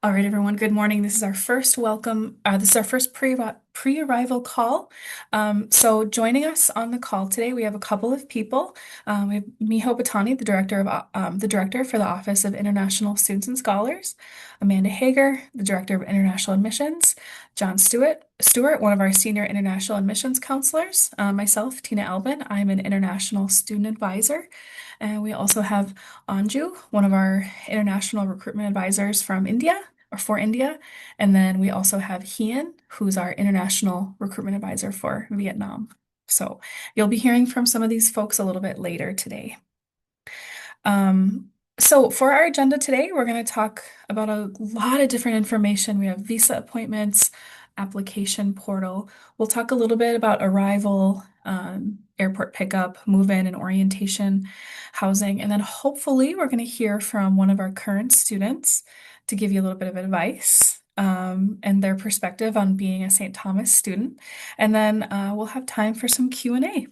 All right, everyone. Good morning. This is our first welcome. This is our first pre-arrival call. So joining us on the call today, we have a couple of people. We have Miho Batani, the director for the Office of International Students and Scholars, Amanda Hager, the director of International Admissions, John Stewart, one of our senior international admissions counselors, myself, Tina Albin. I'm an international student advisor, and we also have Anju, one of our international recruitment advisors from India or for India. And then we also have Hien, who's our international recruitment advisor for Vietnam. So you'll be hearing from some of these folks a little bit later today. So for our agenda today, we're going to talk about a lot of different information. We have visa appointments, application portal. We'll talk a little bit about arrival, airport pickup, move-in and orientation, housing, and then hopefully we're going to hear from one of our current students to give you a little bit of advice. And their perspective on being a St. Thomas student. And then we'll have time for some Q&A.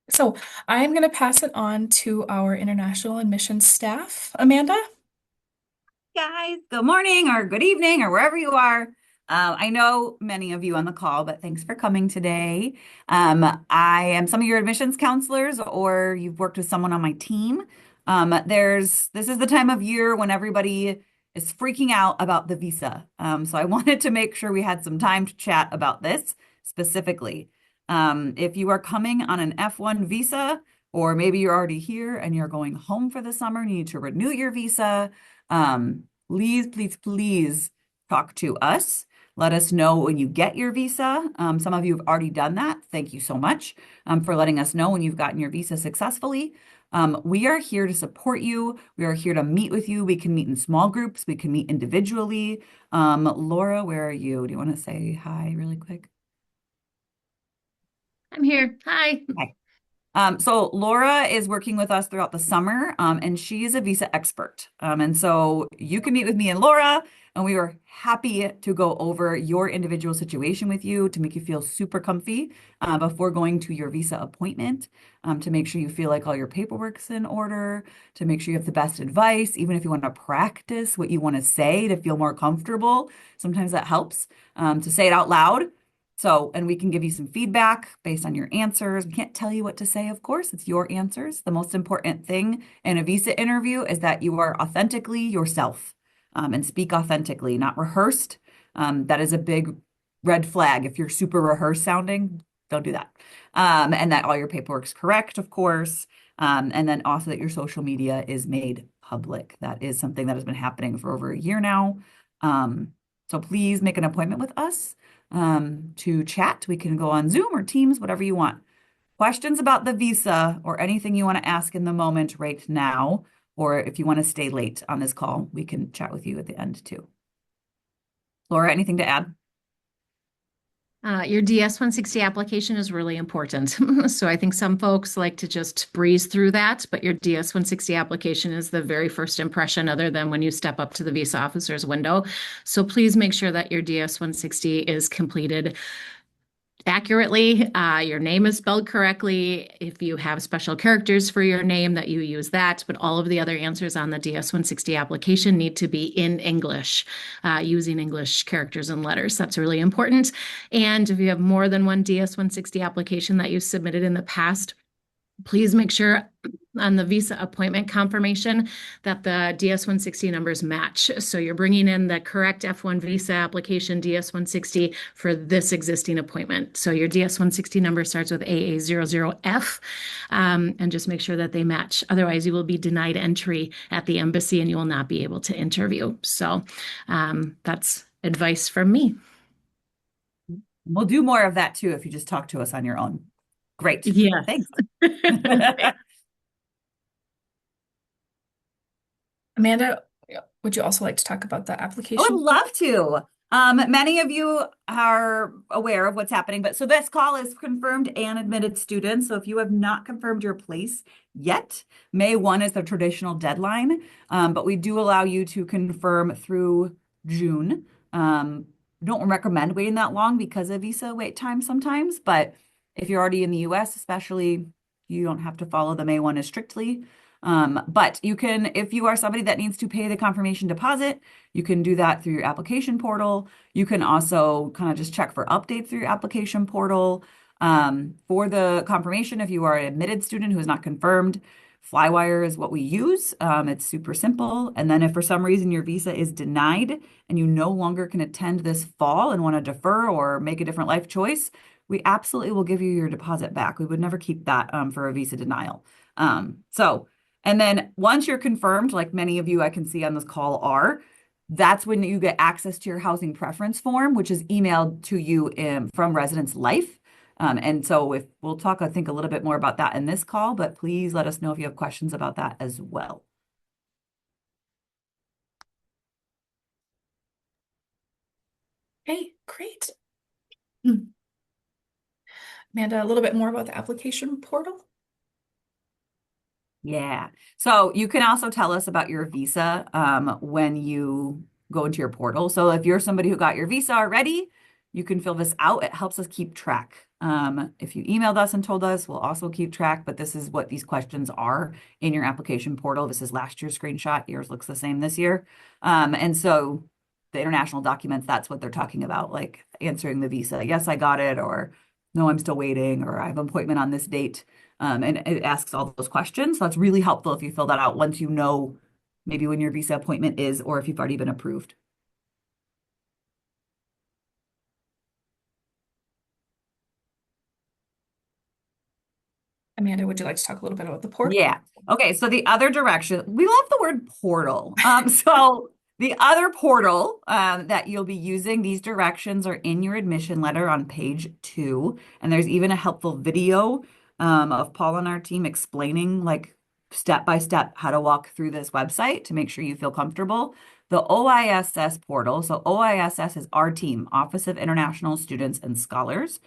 So I'm going to pass it on to our international admissions staff. Amanda? Guys, good morning or good evening or wherever you are. I know many of you on the call, but thanks for coming today. I am some of your admissions counselors, or you've worked with someone on my team. This is the time of year when everybody is freaking out about the visa. So I wanted to make sure we had some time to chat about this specifically. If you are coming on an F1 visa, or maybe you're already here and you're going home for the summer, you need to renew your visa. Please talk to us. Let us know when you get your visa. Some of you have already done that. Thank you so much for letting us know when you've gotten your visa successfully. We are here to support you. We are here to meet with you. We can meet in small groups. We can meet individually. Laura, where are you? Do you want to say hi really quick? I'm here. Hi. Hi. So Laura is working with us throughout the summer, and she is a visa expert. And so you can meet with me and Laura, and we are happy to go over your individual situation with you to make you feel super comfy before going to your visa appointment, to make sure you feel like all your paperwork's in order, to make sure you have the best advice, even if you want to practice what you want to say to feel more comfortable. Sometimes that helps to say it out loud. So, and we can give you some feedback based on your answers. We can't tell you what to say, of course. It's your answers. The most important thing in a visa interview is that you are authentically yourself, and speak authentically, not rehearsed. That is a big red flag. If you're super rehearsed sounding, don't do that. And that all your paperwork's correct, of course. And then also that your social media is made public. That is something that has been happening for over a year now. So please make an appointment with us to chat. We can go on Zoom or Teams, whatever you want. Questions about the visa or anything you want to ask in the moment right now, or if you want to stay late on this call, we can chat with you at the end too. Laura, anything to add? Your DS-160 application is really important. So I think some folks like to just breeze through that, but your DS-160 application is the very first impression other than when you step up to the visa officer's window. So please make sure that your DS-160 is completed accurately. Your name is spelled correctly. If you have special characters for your name, that you use that. But all of the other answers on the DS-160 application need to be in English, using English characters and letters. That's really important. And if you have more than one DS-160 application that you've submitted in the past, please make sure on the visa appointment confirmation that the DS-160 numbers match. So you're bringing in the correct F1 visa application DS-160 for this existing appointment. So your DS-160 number starts with AA00F, and just make sure that they match. Otherwise, you will be denied entry at the embassy and you will not be able to interview. So that's advice from me. We'll do more of that too if you just talk to us on your own. Great. Yes. Thanks. Amanda, would you also like to talk about the I would application? love to. Many of you are aware of what's happening, but so this call is confirmed and admitted students. So if you have not confirmed your place yet, May 1 is the traditional deadline, but we do allow you to confirm through June. Don't recommend waiting that long because of visa wait time sometimes, but if you're already in the US, especially, you don't have to follow the May 1 as strictly. But you can, if you are somebody that needs to pay the confirmation deposit, you can do that through your application portal. You can also kind of just check for updates through your application portal. For the confirmation, if you are an admitted student who is not confirmed, Flywire is what we use. It's super simple. And then if for some reason your visa is denied and you no longer can attend this fall and want to defer or make a different life choice, we absolutely will give you your deposit back. We would never keep that for a visa denial. And then once you're confirmed, like many of you I can see on this call are, that's when you get access to your housing preference form, which is emailed to you from Residence Life. And so if we'll talk, I think, a little bit more about that in this call, but please let us know if you have questions about that as well. Hey, great. Hmm. Amanda, a little bit more about the application portal. Yeah. So you can also tell us about your visa when you go into your portal. So if you're somebody who got your visa already, you can fill this out. It helps us keep track. If you emailed us and told us, we'll also keep track, but this is what these questions are in your application portal. This is last year's screenshot. Yours looks the same this year. And so the international documents, that's what they're talking about, like answering the visa. Yes, I got it, or no, I'm still waiting, or I have an appointment on this date. And it asks all those questions. So it's really helpful if you fill that out once you know maybe when your visa appointment is or if you've already been approved. Amanda, would you like to talk a little bit about the portal? Yeah. Okay. So the other direction, we love the word portal. So the other portal that you'll be using, these directions are in your admission letter on page 2. And there's even a helpful video of Paul and our team explaining like step by step how to walk through this website to make sure you feel comfortable. The OISS portal. So OISS is our team, Office of International Students and Scholars,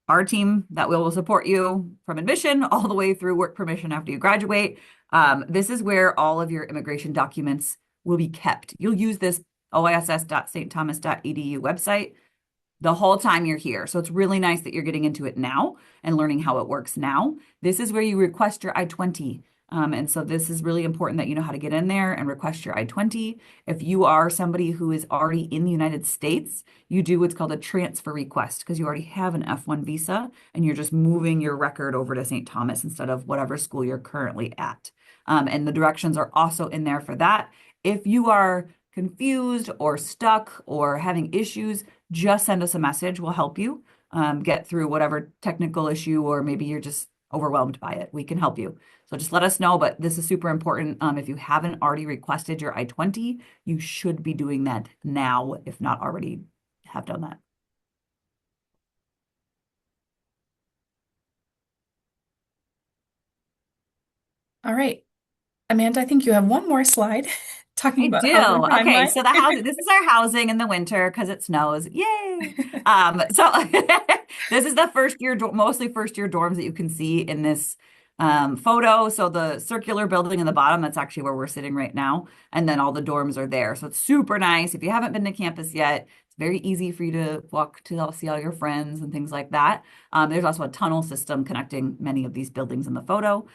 our team that will support you from admission all the way through work permission after you graduate. This is where all of your immigration documents will be kept. You'll use this oiss.stthomas.edu website the whole time you're here. So it's really nice that you're getting into it now and learning how it works now. This is where you request your I-20. And so this is really important that you know how to get in there and request your I-20. If you are somebody who is already in the United States, you do what's called a transfer request because you already have an F1 visa and you're just moving your record over to St. Thomas instead of whatever school you're currently at. And the directions are also in there for that. If you are confused or stuck or having issues, just send us a message. We'll help you get through whatever technical issue, or maybe you're just overwhelmed by it. We can help you. So just let us know. But this is super important. If you haven't already requested your I-20, you should be doing that now, if not already have done that. All right. Amanda, I think you have one more slide talking I about do. housing Okay, timeline. so the housing, this is our housing in the winter because it snows. Yay. So this is the first year, mostly first year dorms that you can see in this photo. So the circular building in the bottom, that's actually where we're sitting right now. And then all the dorms are there. So it's super nice. If you haven't been to campus yet, it's very easy for you to walk to see all your friends and things like that. There's also a tunnel system connecting many of these buildings in the photo.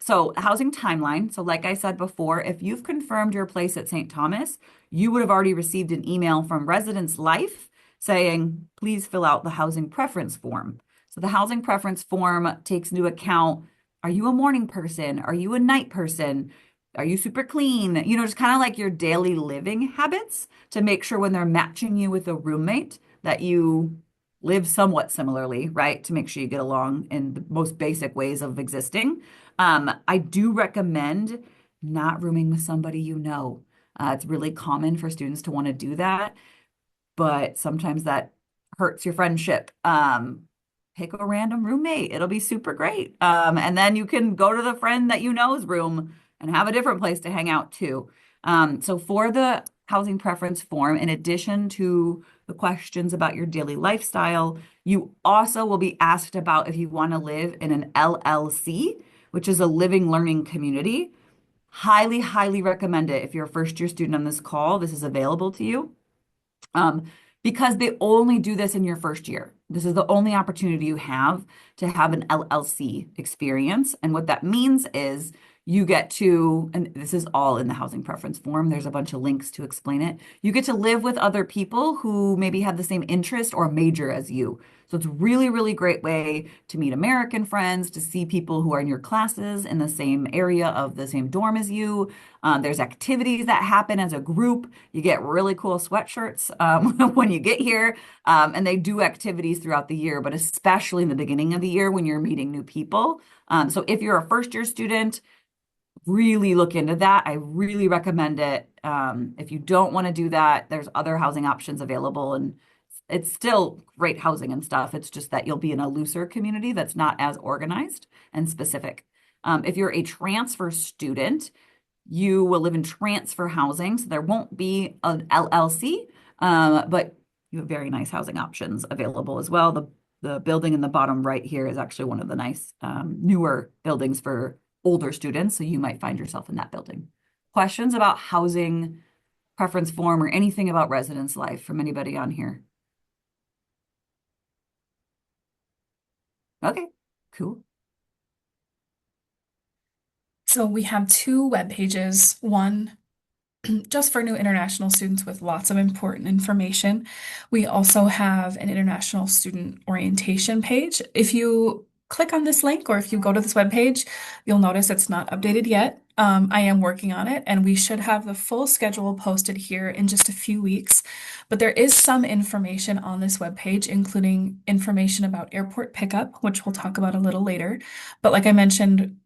So housing timeline. So like I said before, if you've confirmed your place at St. Thomas, you would have already received an email from Residence Life saying, please fill out the housing preference form. So the housing preference form takes into account, are you a morning person? Are you a night person? Are you super clean? You know, just kind of like your daily living habits to make sure when they're matching you with a roommate that you live somewhat similarly, right? To make sure you get along in the most basic ways of existing. I do recommend not rooming with somebody you know. It's really common for students to want to do that, but sometimes that hurts your friendship. Pick a random roommate. It'll be super great. And then you can go to the friend that you know's room and have a different place to hang out too. So for the housing preference form, in addition to the questions about your daily lifestyle, you also will be asked about if you want to live in an LLC, which is a living learning community. Highly, highly recommend it. If you're a first year student on this call, this is available to you. Because they only do this in your first year. This is the only opportunity you have to have an LLC experience. And what that means is you get to, and this is all in the housing preference form, there's a bunch of links to explain it. You get to live with other people who maybe have the same interest or major as you. So it's really, really great way to meet American friends, to see people who are in your classes in the same area of the same dorm as you. There's activities that happen as a group. You get really cool sweatshirts when you get here. And they do activities throughout the year, but especially in the beginning of the year when you're meeting new people. So if you're a first year student, really look into that. I really recommend it. If you don't want to do that, there's other housing options available, and it's still great housing and stuff. It's just that you'll be in a looser community that's not as organized and specific. If you're a transfer student, you will live in transfer housing, so there won't be an LLC, but you have very nice housing options available as well. The building in the bottom right here is actually one of the nice newer buildings for older students, so you might find yourself in that building. Questions about housing preference form or anything about residence life from anybody on here? Okay, cool. So we have two web pages, one just for new international students with lots of important information. We also have an international student orientation page. If you click on this link or if you go to this web page, you'll notice it's not updated yet. I am working on it, and we should have the full schedule posted here in just a few weeks. But there is some information on this web page, including information about airport pickup, which we'll talk about a little later. But like I mentioned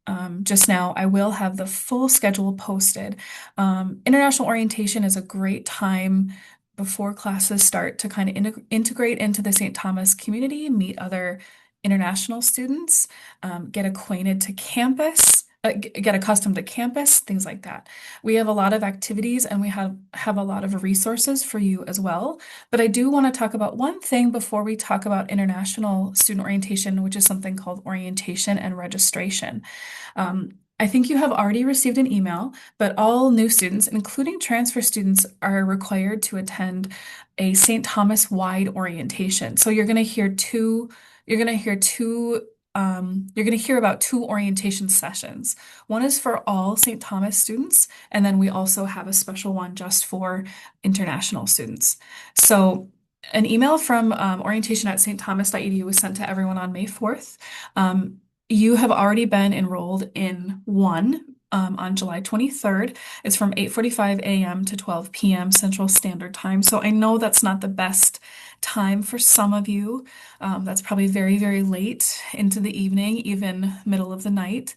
just now, I will have the full schedule posted. International orientation is a great time before classes start to kind of integrate into the St. Thomas community, meet other international students, get acquainted to campus, get accustomed to campus, things like that. We have a lot of activities and we have a lot of resources for you as well. But I do want to talk about one thing before we talk about international student orientation, which is something called orientation and registration. I think you have already received an email, but all new students, including transfer students, are required to attend a St. Thomas wide orientation. So you're going to hear you're going to hear about two orientation sessions. One is for all St. Thomas students, and then we also have a special one just for international students. So an email from orientation at stthomas.edu was sent to everyone on May 4th. You have already been enrolled in one on July 23rd. It's from 8:45 a.m. to 12 p.m. Central Standard Time. So I know that's not the best time for some of you. That's probably very, very late into the evening, even middle of the night.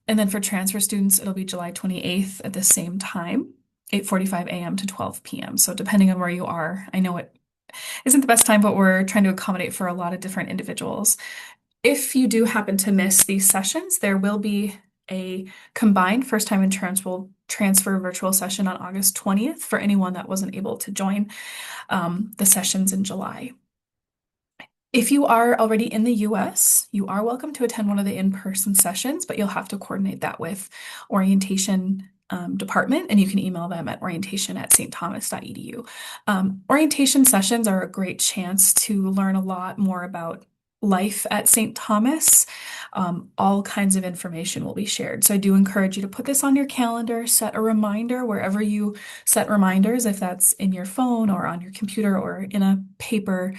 And then for transfer students, it'll be July 28th at the same time, 8:45 a.m. to 12 p.m. So depending on where you are, I know it isn't the best time, but we're trying to accommodate for a lot of different individuals. If you do happen to miss these sessions, there will be a combined first time and transfer virtual session on August 20th for anyone that wasn't able to join the sessions in July. If you are already in the US, you are welcome to attend one of the in-person sessions, but you'll have to coordinate that with orientation department, and you can email them at orientation@stthomas.edu. Orientation sessions are a great chance to learn a lot more about life at St. Thomas. All kinds of information will be shared. So I do encourage you to put this on your calendar, set a reminder wherever you set reminders, if that's in your phone or on your computer or in a paper,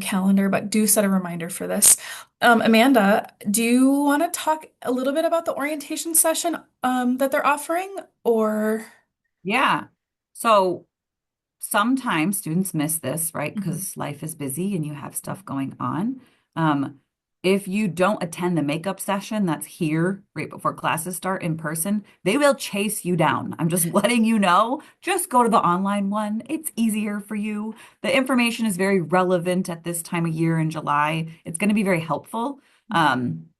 calendar, but do set a reminder for this. Amanda, do you want to talk a little bit about the orientation session that they're offering, or? Yeah. So sometimes students miss this, right? Mhm. Because life is busy and you have stuff going on. Um, if you don't attend the makeup session that's here right before classes start in person, they will chase you down. I'm just letting you know. Just go to the online one. It's easier for you. The information is very relevant at this time of year in July. It's going to be very helpful.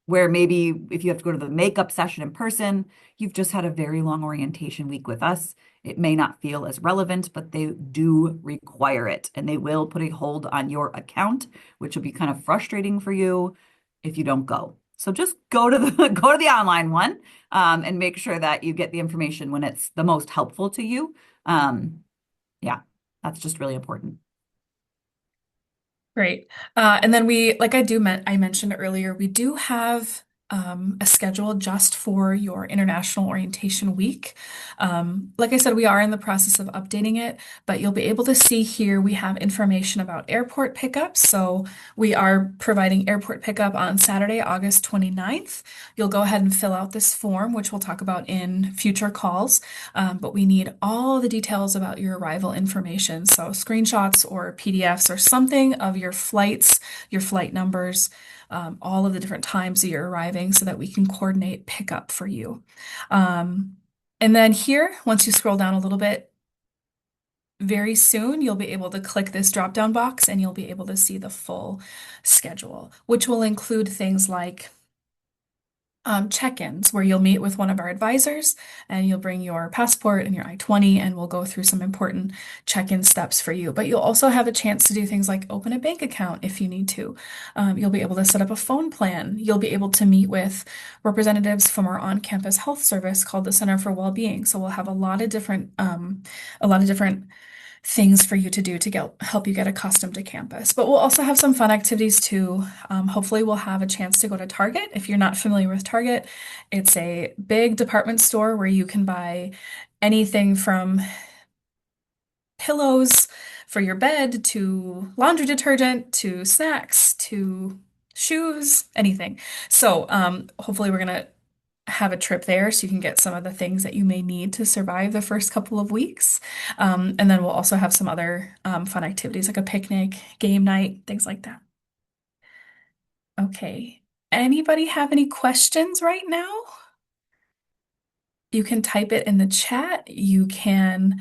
Where maybe if you have to go to the makeup session in person, you've just had a very long orientation week with us. It may not feel as relevant, but they do require it, and they will put a hold on your account, which will be kind of frustrating for you if you don't go. So just go to the go to the online one, and make sure that you get the information when it's the most helpful to you. Yeah, that's just really important. Great. And then I mentioned earlier, we do have a schedule just for your International Orientation Week. Like I said, we are in the process of updating it, but you'll be able to see here we have information about airport pickup. So we are providing airport pickup on Saturday, August 29th. You'll go ahead and fill out this form, which we'll talk about in future calls. But we need all the details about your arrival information. So screenshots or PDFs or something of your flights, your flight numbers, all of the different times that you're arriving so that we can coordinate pickup for you. Um, and then here, once you scroll down a little bit, very soon you'll be able to click this drop-down box and you'll be able to see the full schedule, which will include things like check-ins where you'll meet with one of our advisors and you'll bring your passport and your I-20 and we'll go through some important check-in steps for you. But you'll also have a chance to do things like open a bank account if you need to. You'll be able to set up a phone plan. You'll be able to meet with representatives from our on-campus health service called the Center for Wellbeing. So we'll have a lot of different things for you to do to help you get accustomed to campus. But we'll also have some fun activities too. Hopefully, we'll have a chance to go to Target. If you're not familiar with Target, it's a big department store where you can buy anything from pillows for your bed to laundry detergent to snacks to shoes, anything. So hopefully, we're gonna have a trip there so you can get some of the things that you may need to survive the first couple of weeks. And then we'll also have some other fun activities like a picnic, game night, things like that. Okay. Anybody have any questions right now? You can type it in the chat. You can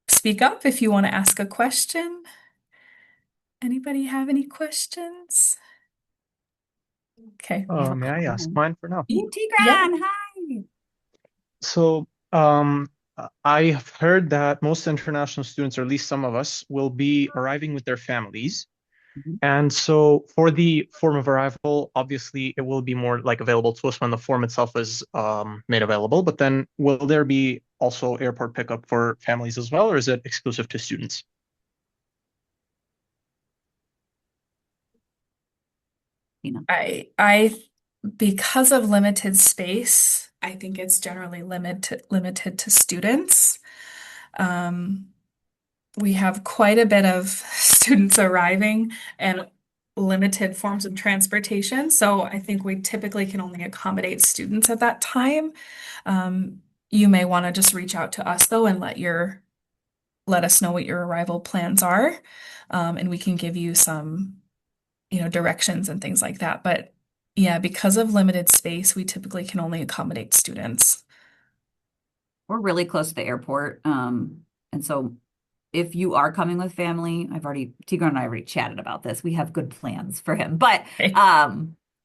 speak up if you want to ask a question. Anybody have any questions? Okay. We have a May I ask couple. mine for now? Yeah. Tigran, hi. So, I have heard that most international students, or at least some of us, will be arriving with their families. Mhm. And so for the form of arrival, obviously it will be more like available to us when the form itself is made available. But then will there be also airport pickup for families as well, or is it exclusive to students? Tina. Because of limited space, I think it's generally limited to students. Um, we have quite a bit of students arriving and limited forms of transportation. So I think we typically can only accommodate students at that time. You may want to just reach out to us though and let us know what your arrival plans are. And we can give you some, directions and things like that. But yeah, because of limited space, we typically can only accommodate students. We're really close to the airport. And so if you are coming with family, Tigran and I already chatted about this. We have good plans for him. But Okay.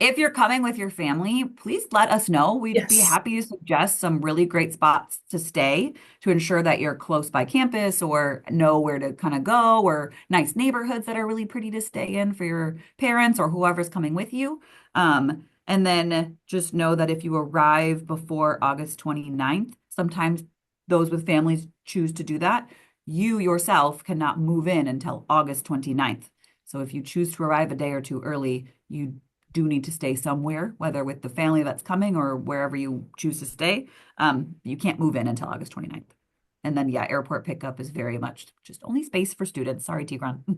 if you're coming with your family, please let us know. We'd be Yes. happy to suggest some really great spots to stay to ensure that you're close by campus or know where to kind of go, or nice neighborhoods that are really pretty to stay in for your parents or whoever's coming with you. And then just know that if you arrive before August 29th, sometimes those with families choose to do that. You yourself cannot move in until August 29th. So if you choose to arrive a day or two early, you do need to stay somewhere, whether with the family that's coming or wherever you choose to stay. You can't move in until August 29th. And then, yeah, airport pickup is very much just only space for students. Sorry, Tigran. Of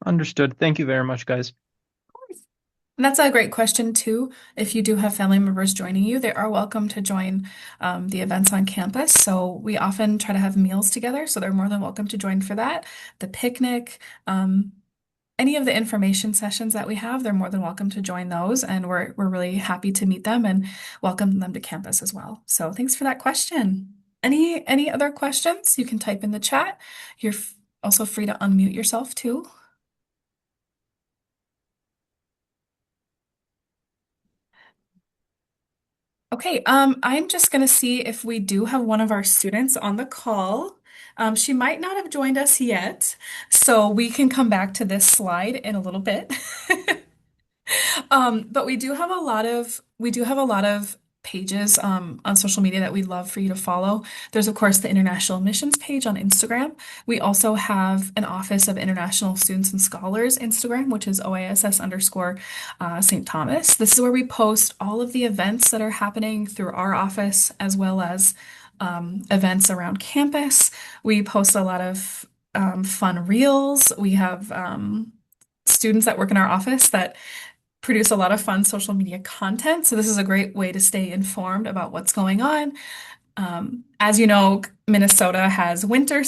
Understood. Thank you very much, guys. course. And that's a great question too. If you do have family members joining you, they are welcome to join the events on campus. So we often try to have meals together, so they're more than welcome to join for that. The picnic, any of the information sessions that we have, they're more than welcome to join those, and we're really happy to meet them and welcome them to campus as well. So thanks for that question. Any other questions? You can type in the chat. You're also free to unmute yourself too. Okay, I'm just gonna see if we do have one of our students on the call. She might not have joined us yet, so we can come back to this slide in a little bit. But we do have a lot of pages on social media that we'd love for you to follow. There's, of course, the International Missions page on Instagram. We also have an Office of International Students and Scholars Instagram, which is OISS underscore St. Thomas. This is where we post all of the events that are happening through our office, as well as events around campus. We post a lot of fun reels. We have students that work in our office that produce a lot of fun social media content. So this is a great way to stay informed about what's going on. As you know, Minnesota has winter,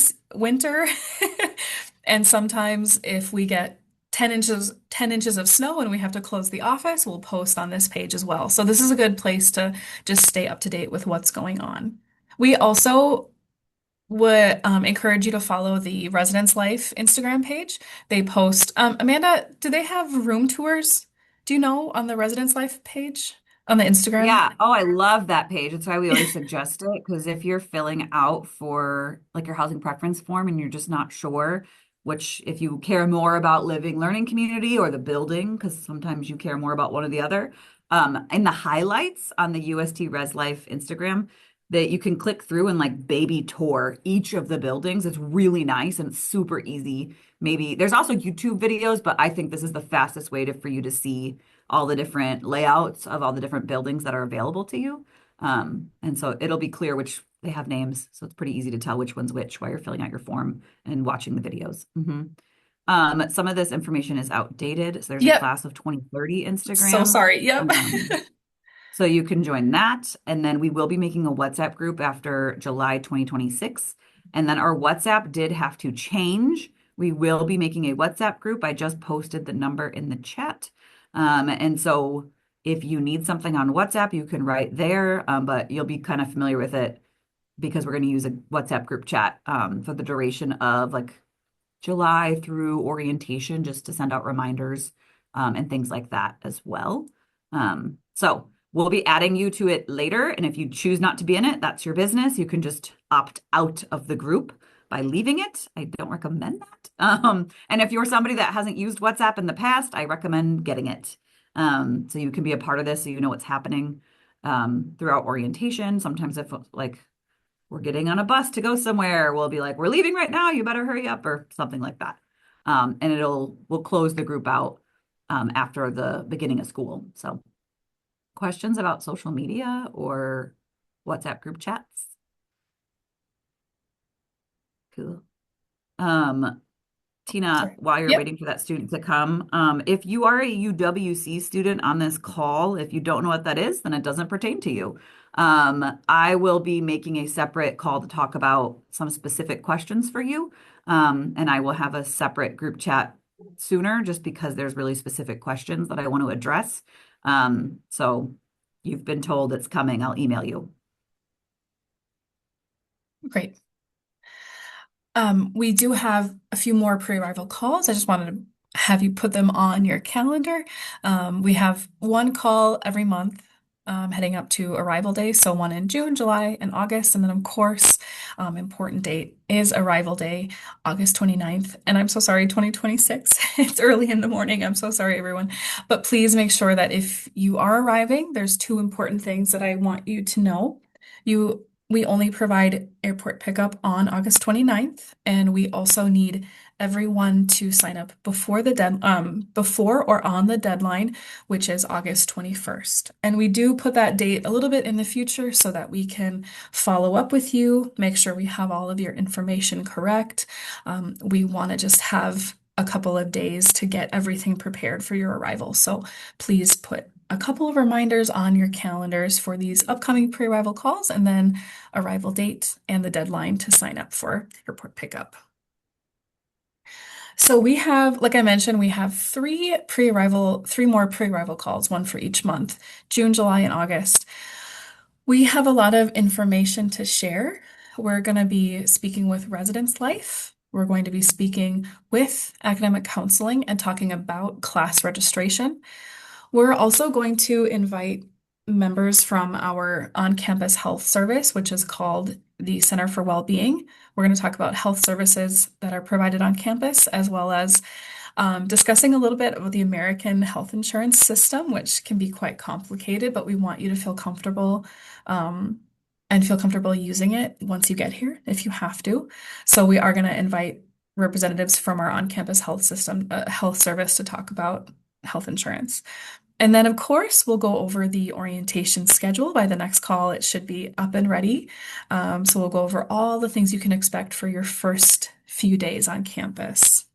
and sometimes if we get 10 inches of snow and we have to close the office, we'll post on this page as well. So this is a good place to just stay up to date with what's going on. We also would encourage you to follow the Residence Life Instagram page. They post, Amanda, do they have room tours? Do you know on the Residence Life page on the Instagram? Yeah. Oh, I love that page. That's why we always suggest it. Because if you're filling out for like your housing preference form and you're just not sure which, if you care more about living learning community or the building, because sometimes you care more about one or the other, in the highlights on the UST Res Life Instagram, that you can click through and like baby tour each of the buildings. It's really nice and it's super easy. Maybe there's also YouTube videos, but I think this is the fastest way for you to see all the different layouts of all the different buildings that are available to you. And so it'll be clear which they have names. So it's pretty easy to tell which one's which while you're filling out your form and watching the videos. Some of this information is outdated. So there's a Yep. class of 2030 So Instagram. sorry. Yep. So you can join that. And then we will be making a WhatsApp group after July 2026. And then our WhatsApp did have to change. We will be making a WhatsApp group. I just posted the number in the chat. And so if you need something on WhatsApp, you can write there, but you'll be kind of familiar with it because we're going to use a WhatsApp group chat for the duration of like July through orientation, just to send out reminders and things like that as well. So we'll be adding you to it later. And if you choose not to be in it, that's your business. You can just opt out of the group by leaving it. I don't recommend that. And if you're somebody that hasn't used WhatsApp in the past, I recommend getting it. So you can be a part of this, so you know what's happening throughout orientation. Sometimes if like we're getting on a bus to go somewhere, we'll be like, we're leaving right now, you better hurry up, or something like that. And we'll close the group out after the beginning of school. So questions about social media or WhatsApp group chats? Cool. Tina, Sorry. while you're Yep. waiting for that student to come, if you are a UWC student on this call, if you don't know what that is, then it doesn't pertain to you. I will be making a separate call to talk about some specific questions for you. And I will have a separate group chat sooner just because there's really specific questions that I want to address. So you've been told it's coming. I'll email you. Great. We do have a few more pre-arrival calls. I just wanted to have you put them on your calendar. We have one call every month heading up to arrival day. So one in June, July, and August. And then, of course, important date is arrival day, August 29th. And I'm so sorry, 2026. It's early in the morning. I'm so sorry, everyone. But please make sure that if you are arriving, there's two important things that I want you to know. We only provide airport pickup on August 29th, and we also need everyone to sign up before or on the deadline, which is August 21st. And we do put that date a little bit in the future so that we can follow up with you, make sure we have all of your information correct. We want to just have a couple of days to get everything prepared for your arrival. So please put a couple of reminders on your calendars for these upcoming pre-arrival calls, and then arrival date and the deadline to sign up for airport pickup. So we have, like I mentioned, we have three more pre-arrival calls, one for each month, June, July, and August. We have a lot of information to share. We're going to be speaking with Residence Life. We're going to be speaking with academic counseling and talking about class registration. We're also going to invite members from our on-campus health service, which is called the Center for Wellbeing. We're going to talk about health services that are provided on campus, as well as discussing a little bit about the American health insurance system, which can be quite complicated, but we want you to feel comfortable and feel comfortable using it once you get here if you have to. So we are going to invite representatives from our on-campus health system, health service to talk about health insurance. And then, of course, we'll go over the orientation schedule. By the next call, it should be up and ready. So we'll go over all the things you can expect for your first few days on campus.